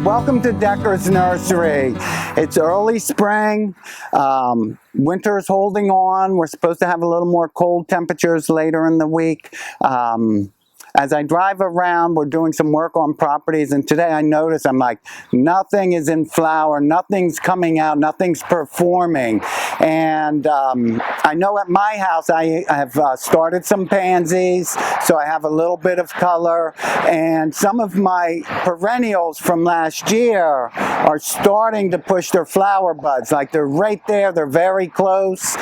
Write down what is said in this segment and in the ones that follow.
Welcome to Decker's Nursery. It's early spring. Winter's holding on. We're supposed to have a little more cold temperatures later in the week. As I drive around, we're doing some work on properties, and today I notice I'm like, nothing is in flower, nothing's coming out, nothing's performing. And I know at my house I have started some pansies, so I have a little bit of color, and some of my perennials from last year are starting to push their flower buds. Like they're right there, they're very close.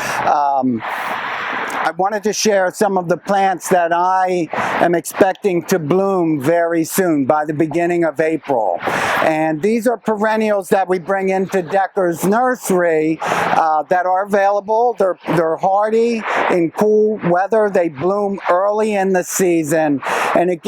I wanted to share some of the plants that I am expecting to bloom very soon, by the beginning of April. And these are perennials that we bring into Decker's Nursery that are available. They're hardy in cool weather. They bloom early in the season, and it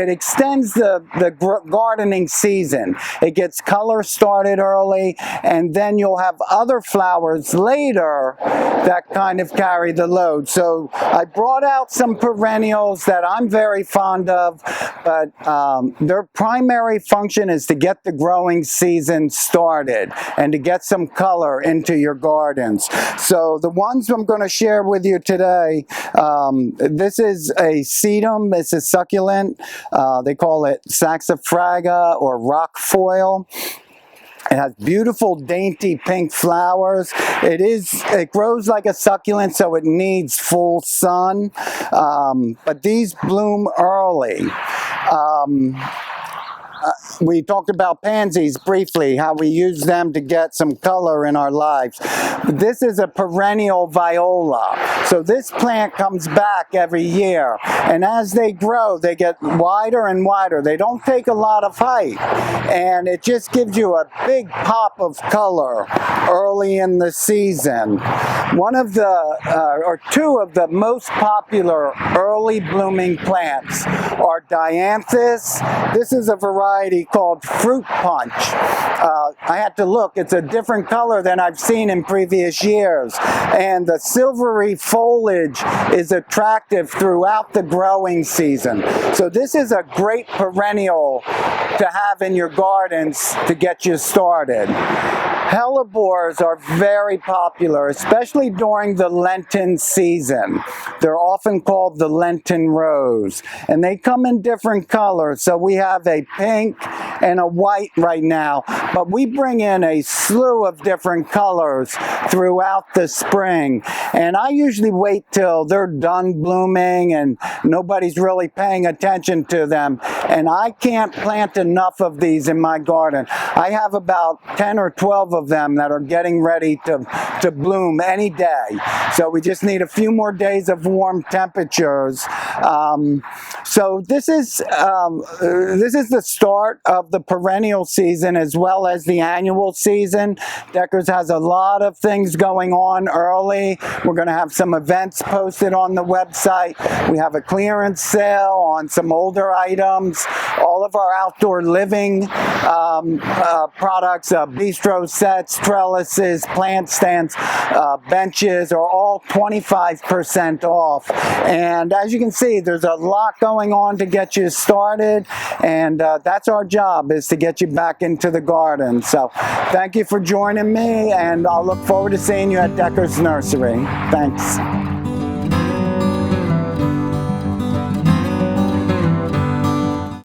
extends the gardening season. It gets color started early, and then you'll have other flowers later that kind of carry the load. So I brought out some perennials that I'm very fond of, but their primary function is to get the growing season started and to get some color into your gardens. So the ones I'm going to share with you today, this is a sedum. It's a succulent. They call it saxifraga or rock foil. It has beautiful, dainty pink flowers. It grows like a succulent, so it needs full sun. But these bloom early. We talked about pansies briefly, how we use them to get some color in our lives. This is a perennial viola. So this plant comes back every year, and as they grow, they get wider and wider. They don't take a lot of height, and it just gives you a big pop of color early in the season. One of the, or two of the most popular early blooming plants are dianthus. This is a variety called fruit punch. I had to look. It's a different color than I've seen in previous years, and the silvery foliage is attractive throughout the growing season. So this is a great perennial to have in your gardens to get you started. Hellebores are very popular, especially during the Lenten season. They're often called the Lenten rose, and they come in different colors. So we have a pink and a white right now, but we bring in a slew of different colors throughout the spring. And I usually wait till they're done blooming and nobody's really paying attention to them. And I can't plant enough of these in my garden. I have about 10 or 12 of them that are getting ready to bloom any day. So we just need a few more days of warm temperatures. So this is the start of the perennial season as well as the annual season. Decker's has a lot of things going on early. We're going to have some events posted on the website. We have a clearance sale on some older items. All of our outdoor living products, bistro sets, trellises, plant stands, benches are all 25% off. And as you can see, there's a lot going on to get you started, and that's our job, is to get you back into the garden. So thank you for joining me, and I'll look forward to seeing you at Decker's Nursery. Thanks.